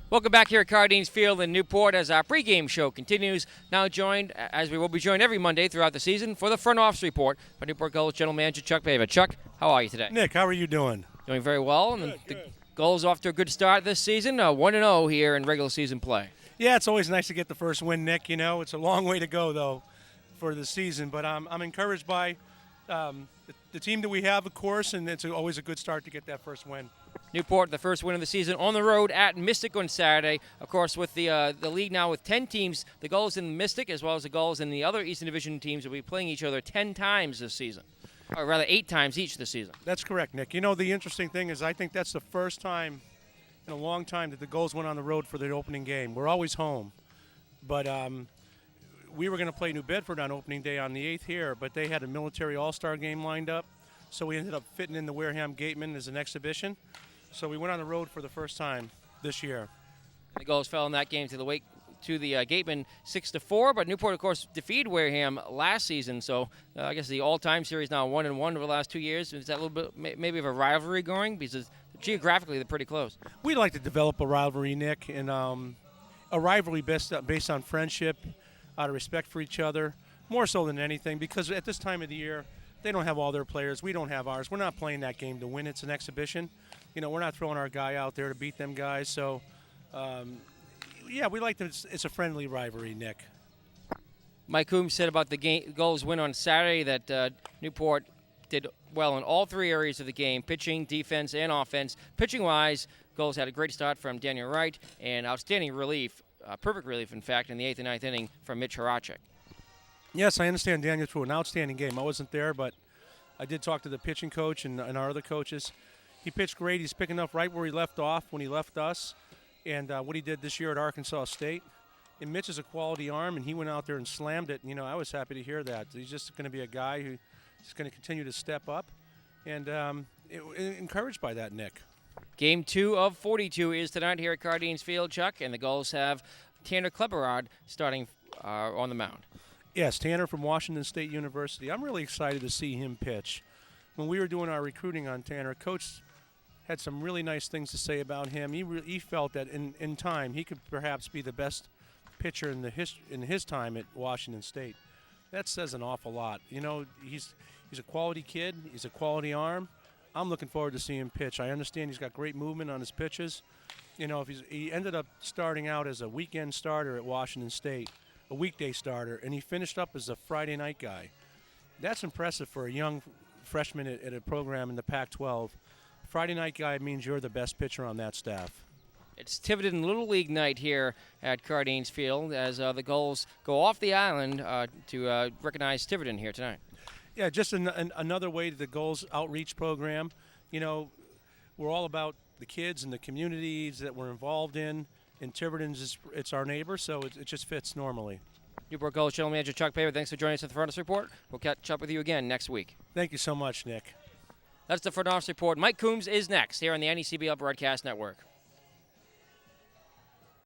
Welcome back here at Cardines Field in Newport as our pregame show continues. Now joined, as we will be joined every Monday throughout the season, for the front office report by Newport Gulls General Manager Chuck Paver. Chuck, how are you today? Nick, how are you doing? Doing very well. And the Gulls off to a good start this season, 1-0 here in regular season play. Yeah, it's always nice to get the first win, Nick. You know, it's a long way to go, though, for the season. But I'm encouraged by the team that we have, of course, and it's always a good start to get that first win. Newport, the first win of the season on the road at Mystic on Saturday. Of course, with the league now with 10 teams, the Gulls in Mystic as well as the Gulls in the other Eastern Division teams will be playing each other 10 times this season, or rather 8 times each this season. That's correct, Nick. You know, the interesting thing is I think that's the first time in a long time that the Gulls went on the road for the opening game. We're always home. But we were going to play New Bedford on opening day on the 8th here, but they had a military all-star game lined up, so we ended up fitting in the Wareham Gateman as an exhibition. So we went on the road for the first time this year. The Gulls fell in that game to the Gateman 6-4, but Newport, of course, defeated Wareham last season. So I guess the all-time series now 1-1 over the last 2 years. Is that a little bit maybe of a rivalry going? Because geographically they're pretty close. We'd like to develop a rivalry, Nick, and a rivalry based on friendship, out of respect for each other, more so than anything. Because at this time of the year, they don't have all their players. We don't have ours. We're not playing that game to win. It's an exhibition. You know, we're not throwing our guy out there to beat them guys. So, yeah, we like to. It's a friendly rivalry, Nick. Mike Coombs said about the Gulls win on Saturday that Newport did well in all 3 areas of the game, pitching, defense, and offense. Pitching-wise, Gulls had a great start from Daniel Wright and outstanding relief, perfect relief, in fact, in the 8th and 9th inning from Mitch Horacek. Yes, I understand Daniel threw an outstanding game. I wasn't there, but I did talk to the pitching coach and our other coaches. He pitched great. He's picking up right where he left off when he left us and what he did this year at Arkansas State. And Mitch is a quality arm, and he went out there and slammed it. You know, I was happy to hear that. He's just going to be a guy who's going to continue to step up, and encouraged by that, Nick. Game 2 of 42 is tonight here at Cardines Field, Chuck, and the Gulls have Tanner Kleberod starting on the mound. Yes, Tanner from Washington State University. I'm really excited to see him pitch. When we were doing our recruiting on Tanner, Coach had some really nice things to say about him. He felt that in time he could perhaps be the best pitcher in his time at Washington State. That says an awful lot. You know, he's a quality kid. He's a quality arm. I'm looking forward to seeing him pitch. I understand he's got great movement on his pitches. You know, he ended up starting out as a weekend starter at Washington State, a weekday starter, and he finished up as a Friday night guy. That's impressive for a young freshman at a program in the Pac-12. Friday night guy means you're the best pitcher on that staff. It's Tiverton Little League night here at Cardines Field as the Gulls go off the island to recognize Tiverton here tonight. Yeah, just another way to the Gulls outreach program. You know, we're all about the kids and the communities that we're involved in. And Tiverton's it's our neighbor, so it just fits normally. Newport Gulls General Manager Chuck Paver, thanks for joining us at the Front Office Report. We'll catch up with you again next week. Thank you so much, Nick. That's the Front Office Report. Mike Coombs is next here on the NECBL Broadcast Network.